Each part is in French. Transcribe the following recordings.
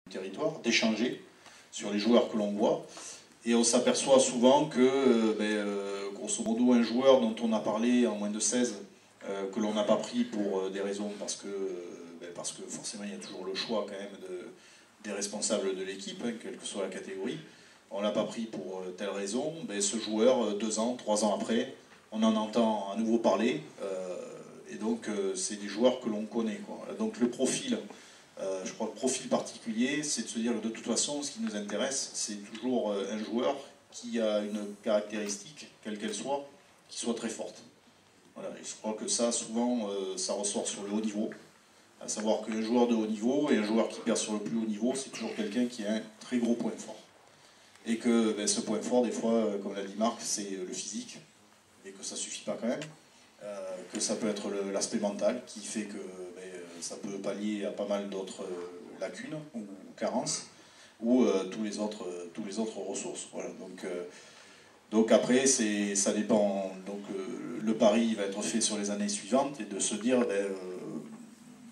territoire, d'échanger sur les joueurs que l'on voit. Et on s'aperçoit souvent que, grosso modo, un joueur dont on a parlé en moins de 16, que l'on n'a pas pris pour des raisons, parce que forcément il y a toujours le choix quand même des responsables de l'équipe, hein, quelle que soit la catégorie. On ne l'a pas pris pour telle raison. Ce joueur, 2 ans, 3 ans après, on en entend à nouveau parler. Et donc c'est des joueurs que l'on connaît, quoi. Donc le profil, je crois que le profil particulier, c'est de se dire que de toute façon, ce qui nous intéresse, c'est toujours un joueur qui a une caractéristique, quelle qu'elle soit, qui soit très forte. Voilà. Et je crois que ça, souvent, ça ressort sur le haut niveau. À savoir qu'un joueur de haut niveau et un joueur qui perce sur le plus haut niveau, c'est toujours quelqu'un qui a un très gros point fort. Et que ce point fort, des fois, comme l'a dit Marc, c'est le physique, et que ça ne suffit pas quand même. Que ça peut être l'aspect mental qui fait que ça peut pallier à pas mal d'autres lacunes ou carences, ou tous les autres ressources. Voilà. Donc après, ça dépend. Donc le pari va être fait sur les années suivantes et de se dire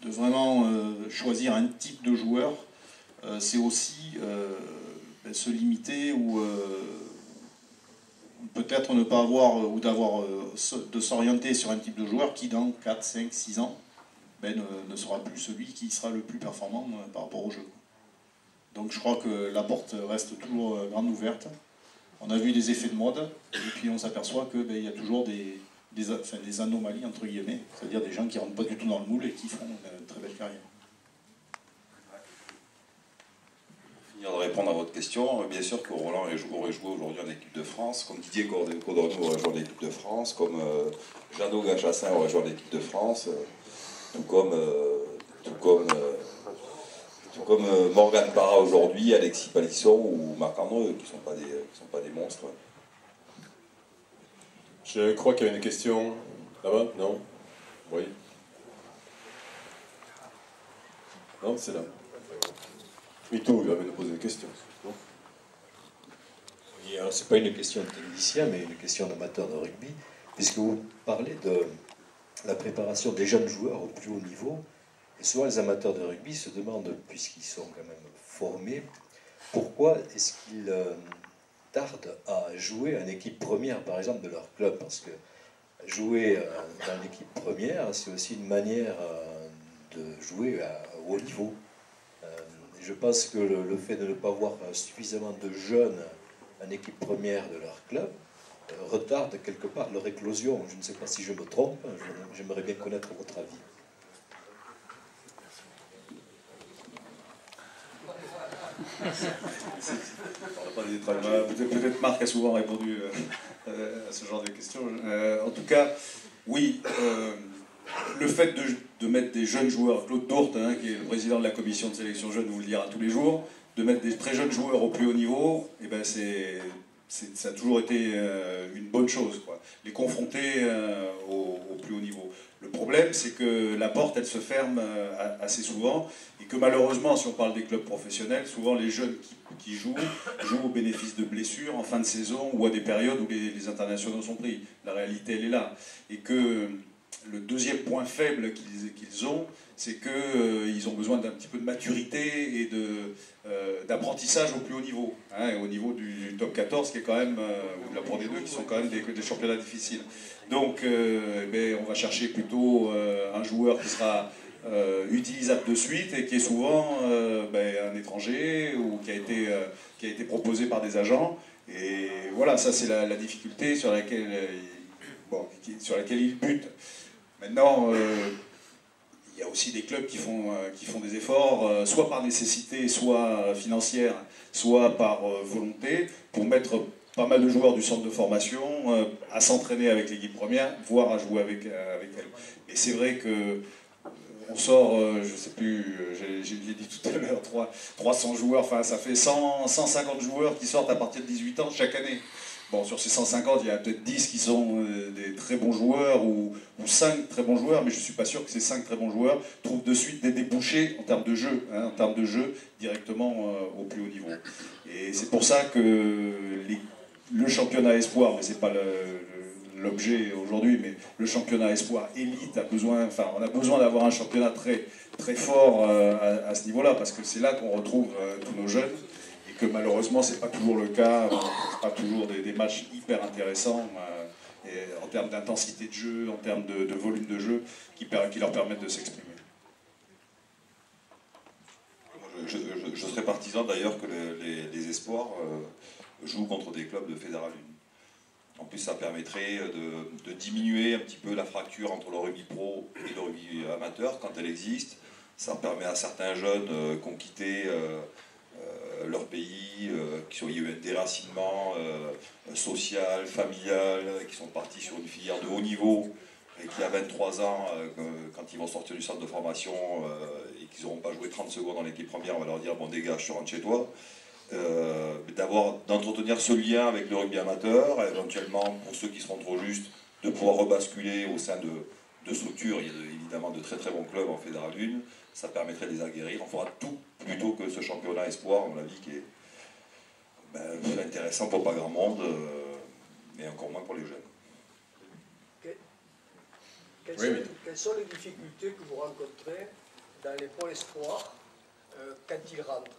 de vraiment choisir un type de joueur, c'est aussi se limiter ou peut-être ne pas avoir ou de s'orienter sur un type de joueur qui dans 4, 5, 6 ans ne sera plus celui qui sera le plus performant par rapport au jeu. Donc je crois que la porte reste toujours grande ouverte. On a vu des effets de mode et puis on s'aperçoit qu'il y a toujours des anomalies entre guillemets, c'est-à-dire des gens qui ne rentrent pas du tout dans le moule et qui font une très belle carrière. De répondre à votre question, bien sûr que Roland aurait joué aujourd'hui en équipe de France, comme Didier Codorniou aurait joué en équipe de France, comme Jeannot Gachassin aurait joué en équipe de France, tout comme Morgan Parra aujourd'hui, Alexis Palisson ou Marc-André, qui ne sont pas des monstres. Je crois qu'il y a une question là-bas, non? Oui. Non, c'est là. Mito, il va nous poser des questions. Oui, alors c'est pas une question de technicien, mais une question d'amateur de rugby, puisque vous parlez de la préparation des jeunes joueurs au plus haut niveau, et souvent les amateurs de rugby se demandent, puisqu'ils sont quand même formés, pourquoi est-ce qu'ils tardent à jouer en équipe première, par exemple, de leur club, parce que jouer dans l'équipe première, c'est aussi une manière de jouer au haut niveau. Je pense que le fait de ne pas voir suffisamment de jeunes en équipe première de leur club retarde quelque part leur éclosion. Je ne sais pas si je me trompe, j'aimerais bien connaître votre avis. Peut-être Marc a souvent répondu à ce genre de questions. En tout cas, oui, le fait de mettre des jeunes joueurs, Claude Dourte, hein, qui est le président de la commission de sélection jeune, vous le dira tous les jours, de mettre des très jeunes joueurs au plus haut niveau, eh ben ça a toujours été une bonne chose, quoi. Les confronter au plus haut niveau. Le problème, c'est que la porte, elle se ferme assez souvent, et que malheureusement, si on parle des clubs professionnels, souvent les jeunes qui jouent au bénéfice de blessures en fin de saison ou à des périodes où les internationaux sont pris. La réalité, elle est là. Et que le deuxième point faible qu'ils ont, c'est qu'ils ont besoin d'un petit peu de maturité et d'apprentachage au plus haut niveau, hein, et au niveau du top 14, qui est quand même, ou de la Pro D2, qui sont quand même des championnats difficiles. Donc on va chercher plutôt un joueur qui sera utilisable de suite et qui est souvent un étranger ou qui a été proposé par des agents. Et voilà, ça c'est la difficulté sur laquelle il bute. Maintenant, il y a aussi des clubs qui font des efforts, soit par nécessité, soit financière, soit par volonté, pour mettre pas mal de joueurs du centre de formation à s'entraîner avec l'équipe première, voire à jouer avec elle. Et c'est vrai que on sort, je ne sais plus, je l'ai dit tout à l'heure, 300 joueurs, enfin ça fait 150 joueurs qui sortent à partir de 18 ans chaque année. Bon, sur ces 150, il y a peut-être 10 qui sont des très bons joueurs ou 5 très bons joueurs, mais je ne suis pas sûr que ces 5 très bons joueurs trouvent de suite des débouchés en termes de jeu, hein, directement au plus haut niveau. Et c'est pour ça que le championnat espoir, mais ce n'est pas l'objet aujourd'hui, mais le championnat espoir élite a besoin, enfin on a besoin d'avoir un championnat très, très fort à ce niveau-là, parce que c'est là qu'on retrouve tous nos jeunes, et que malheureusement c'est pas toujours le cas, c'est pas toujours des matchs hyper intéressants, et en termes d'intensité de jeu, en termes de volume de jeu, qui leur permettent de s'exprimer. Je serais partisan d'ailleurs que les espoirs jouent contre des clubs de Fédéral 1. En plus, ça permettrait de diminuer un petit peu la fracture entre le rugby pro et le rugby amateur quand elle existe. Ça permet à certains jeunes qui ont quitté leur pays, qui ont eu un déracinement social, familial, qui sont partis sur une filière de haut niveau et qui, à 23 ans, quand ils vont sortir du centre de formation et qu'ils n'auront pas joué 30 secondes dans l'équipe première, on va leur dire bon dégage, tu rentres chez toi. D'entretenir ce lien avec le rugby amateur, éventuellement pour ceux qui seront trop justes, de pouvoir rebasculer au sein de structures. Il y a évidemment de très très bons clubs en Fédéral 1, ça permettrait de les aguerrir. On fera tout plutôt que ce championnat espoir, à mon avis, qui est intéressant pour pas grand monde, mais encore moins pour les jeunes. Quelles sont les difficultés que vous rencontrez dans les pôles espoirs quand ils rentrent?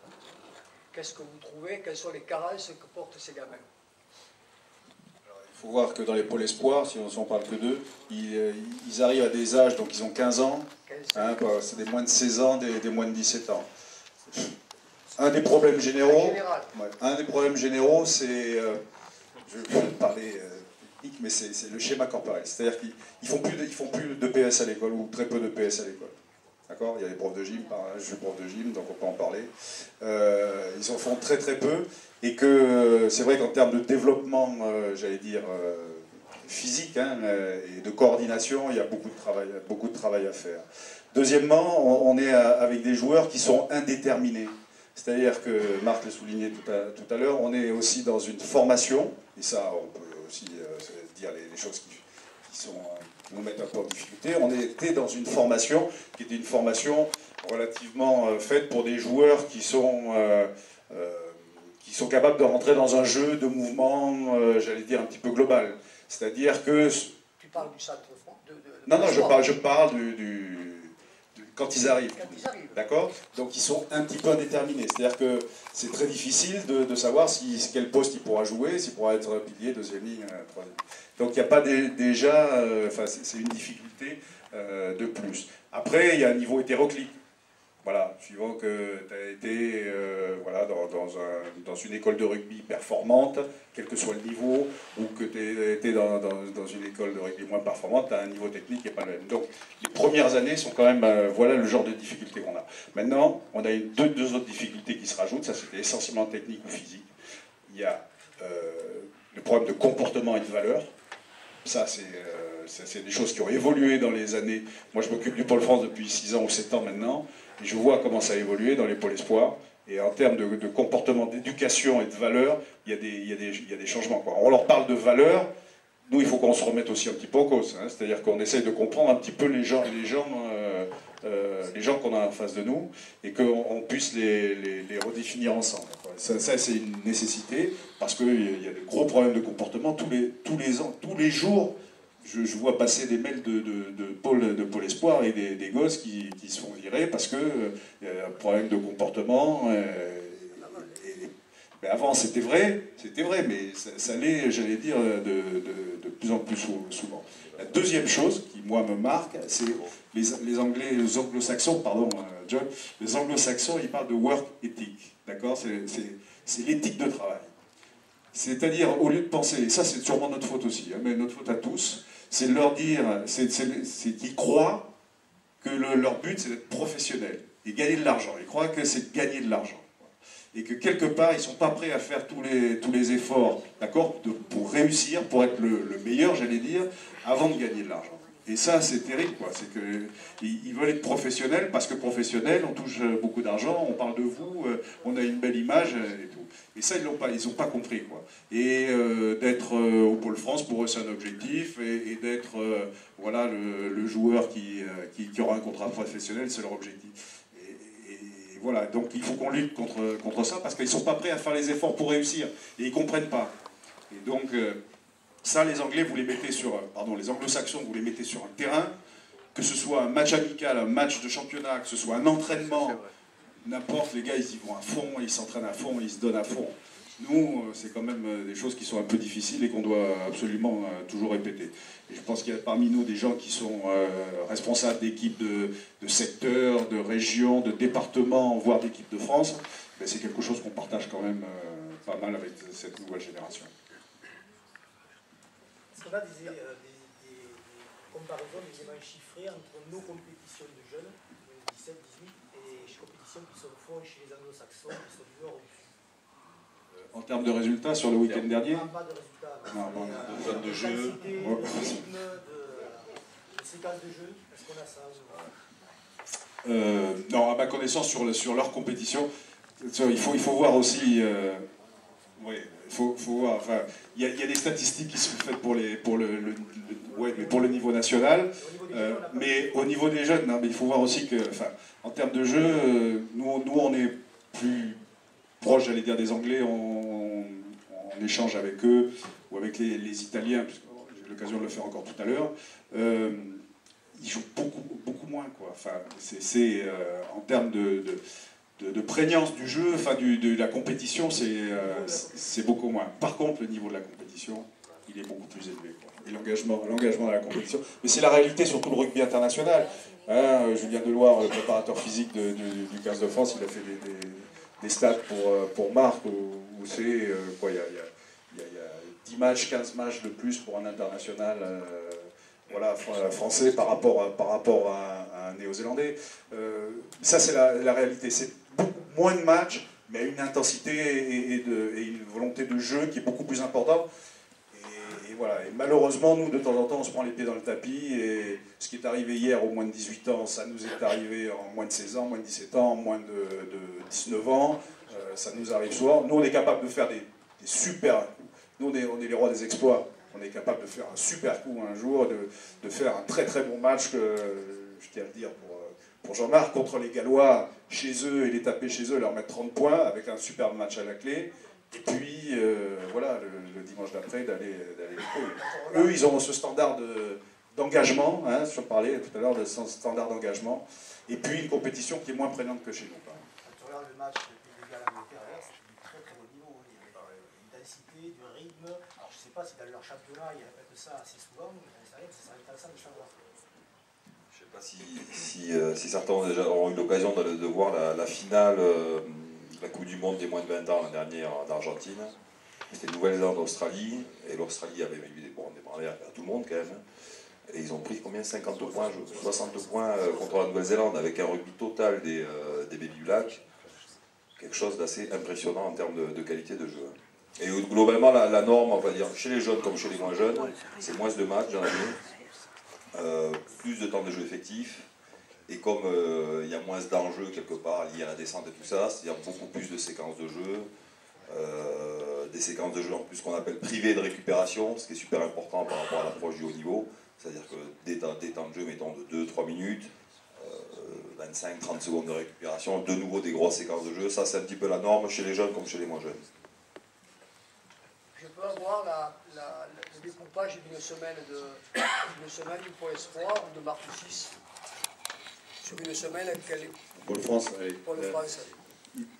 Qu'est-ce que vous trouvez? Quelles sont les carences que portent ces gamins? Il faut voir que dans les pôles espoirs, si on ne parle que d'eux, ils arrivent à des âges, donc ils ont 15 ans, hein, c'est des moins de 16 ans, des moins de 17 ans. Un des problèmes généraux, c'est, je vais parler technique, mais c'est le schéma corporel. C'est-à-dire qu'ils font plus de PS à l'école, ou très peu de PS à l'école. D'accord? Il y a les profs de gym, je suis prof de gym, donc on peut en parler. Ils en font très très peu, et que c'est vrai qu'en termes de développement, j'allais dire, physique hein, et de coordination, il y a beaucoup de travail à faire. Deuxièmement, on est avec des joueurs qui sont indéterminés. C'est-à-dire que, Marc l'a souligné tout à l'heure, on est aussi dans une formation, et ça, on peut aussi dire les choses qui nous mettent un peu en difficulté. On était dans une formation qui était une formation relativement faite pour des joueurs qui sont capables de rentrer dans un jeu de mouvement, j'allais dire, un petit peu global. C'est-à-dire que... Tu parles du centre de Non, je parle quand ils arrivent. D'accord? Donc ils sont un petit peu indéterminés. C'est-à-dire que c'est très difficile de savoir quel poste il pourra jouer, s'il pourra être pilier, deuxième ligne, troisième. Donc il n'y a pas déjà... c'est une difficulté de plus. Après, il y a un niveau hétéroclite. Voilà, suivant que tu as été dans une école de rugby performante, quel que soit le niveau, ou que tu as été dans une école de rugby moins performante, tu as un niveau technique qui n'est pas le même. Donc les premières années sont quand même, voilà le genre de difficultés qu'on a. Maintenant, on a deux autres difficultés qui se rajoutent, ça c'était essentiellement technique ou physique. Il y a le problème de comportement et de valeur. Ça, c'est des choses qui ont évolué dans les années. Moi, je m'occupe du Pôle France depuis 6 ans ou 7 ans maintenant, et je vois comment ça a évolué dans les pôles espoirs. Et en termes de comportement, d'éducation et de valeur, il y a des changements, quoi. On leur parle de valeur. Nous, il faut qu'on se remette aussi un petit peu en cause. Hein. C'est-à-dire qu'on essaye de comprendre un petit peu les gens qu'on a en face de nous, et qu'on puisse les redéfinir ensemble. Ça c'est une nécessité, parce qu'il y a de gros problèmes de comportement tous les jours. Je vois passer des mails de Pôle Espoir et des gosses qui se font virer parce qu'il y a un problème de comportement. Mais avant c'était vrai, mais ça l'est, j'allais dire, de plus en plus souvent. La deuxième chose qui, moi, me marque, c'est les anglo-saxons, pardon, John, les anglo-saxons, ils parlent de work ethic, d'accord? C'est l'éthique de travail. C'est-à-dire, au lieu de penser, et ça c'est sûrement notre faute aussi, hein, mais notre faute à tous, c'est de leur dire, c'est qu'ils croient que leur but c'est d'être professionnel et gagner de l'argent. Ils croient que c'est de gagner de l'argent. Et que quelque part, ils ne sont pas prêts à faire tous les efforts, d'accord, pour réussir, pour être le meilleur, j'allais dire, avant de gagner de l'argent. Et ça, c'est terrible, quoi. C'est qu'ils veulent être professionnels, parce que professionnels, on touche beaucoup d'argent, on parle de vous, on a une belle image, et tout. Et ça, ils n'ont pas compris, quoi. Et d'être au Pôle France, pour eux, c'est un objectif, et d'être voilà, le joueur qui aura un contrat professionnel, c'est leur objectif. Et voilà, donc il faut qu'on lutte contre ça, parce qu'ils ne sont pas prêts à faire les efforts pour réussir, et ils ne comprennent pas. Et donc, Ça, les Anglais, vous les mettez les Anglo-Saxons, vous les mettez sur un terrain, que ce soit un match amical, un match de championnat, que ce soit un entraînement, n'importe, les gars, ils y vont à fond, ils s'entraînent à fond, ils se donnent à fond. Nous, c'est quand même des choses qui sont un peu difficiles et qu'on doit absolument toujours répéter. Et je pense qu'il y a parmi nous des gens qui sont responsables d'équipes de secteurs, de régions, de départements, voire d'équipes de France. Mais c'est quelque chose qu'on partage quand même pas mal avec cette nouvelle génération. Est-ce qu'on a des comparaisons, des éléments chiffrés entre nos compétitions de jeunes, 17, 18, et les compétitions qui se font chez les anglo-saxons, qui sont du nord ou du sud? En termes de résultats, sur le week-end dernier, Pas de résultats, de zones de jeu, de rythme, de séquences de jeu, est-ce qu'on a ça non, à ma connaissance, sur leur compétition, il faut voir aussi... oui, il faut voir... Enfin, il y a des statistiques qui sont faites pour le niveau national, mais au niveau des jeunes, non, mais il faut voir aussi que, enfin, en termes de jeu, nous on est plus proche, j'allais dire, des Anglais, on échange avec eux, ou avec les Italiens, puisque j'ai eu l'occasion de le faire encore tout à l'heure. Ils jouent beaucoup moins, quoi. Enfin, en termes de prégnance du jeu, enfin de la compétition, c'est beaucoup moins. Par contre, le niveau de la compétition, il est beaucoup plus élevé, quoi. Et l'engagement dans la compétition. Mais c'est la réalité sur tout le rugby international. Hein, Julien Deloire, le préparateur physique du 15 de France, il a fait des stats pour Marc, où c'est il y a 10 matchs, 15 matchs de plus pour un international français par rapport à un néo-zélandais. Ça, c'est la réalité. C'est beaucoup moins de matchs, mais une intensité et une volonté de jeu qui est beaucoup plus importante. Et voilà. Et malheureusement, nous, de temps en temps, on se prend les pieds dans le tapis. Et ce qui est arrivé hier aux moins de 18 ans, ça nous est arrivé en moins de 16 ans, moins de 17 ans, moins de 19 ans. Ça nous arrive souvent. Nous, on est capable de faire des super... Nous, on est les rois des exploits. On est capable de faire un super coup un jour, de faire un très très bon match, je tiens à le dire pour Jean-Marc, contre les Gallois chez eux et les taper chez eux, leur mettre 30 points avec un superbe match à la clé. Et puis, voilà, le dimanche d'après, d'aller eux, ils ont ce standard d'engagement, hein, je parlais tout à l'heure de ce standard d'engagement, et puis une compétition qui est moins prégnante que chez nous. Quand tu regardes le match de Galles-Angleterre, c'est du très très haut niveau. Il y avait une intensité, du rythme. Alors je ne sais pas si dans leur championnat, ils répètent ça assez souvent, mais ça serait intéressant de savoir. Je ne sais pas si certains ont eu l'occasion de voir la finale de la Coupe du Monde des moins de 20 ans l'an dernier en Argentine. C'était Nouvelle-Zélande-Australie, et l'Australie avait eu des branlées à tout le monde quand même. Et ils ont pris combien? 50 points, 60 points contre la Nouvelle-Zélande, avec un rugby total des Baby Blacks. Quelque chose d'assez impressionnant en termes de qualité de jeu. Et globalement, la norme, on va dire, chez les jeunes comme chez les moins jeunes, c'est moins de matchs dans l'année, plus de temps de jeu effectif, et comme il y a moins d'enjeux quelque part liés à la descente et tout ça, c'est-à-dire beaucoup plus de séquences de jeu, des séquences de jeu en plus qu'on appelle privées de récupération, ce qui est super important par rapport à l'approche du haut niveau, c'est-à-dire que des temps de jeu, mettons, de 2-3 minutes, 25-30 secondes de récupération, de nouveau des grosses séquences de jeu, ça c'est un petit peu la norme chez les jeunes comme chez les moins jeunes. Je peux avoir le découpage d'une semaine pour l'espoir ou de marque 6 sur une semaine quelle est Pôle France, oui. Pôle France.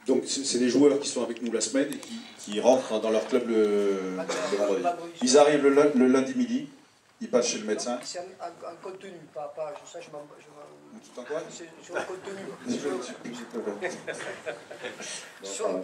Donc c'est des joueurs qui sont avec nous la semaine et qui rentrent dans leur club le vendredi. Ils arrivent le lundi midi, ils passent chez le médecin. C'est un contenu, pas ça je m'en... Tout en quoi? Sur un contenu. Sur un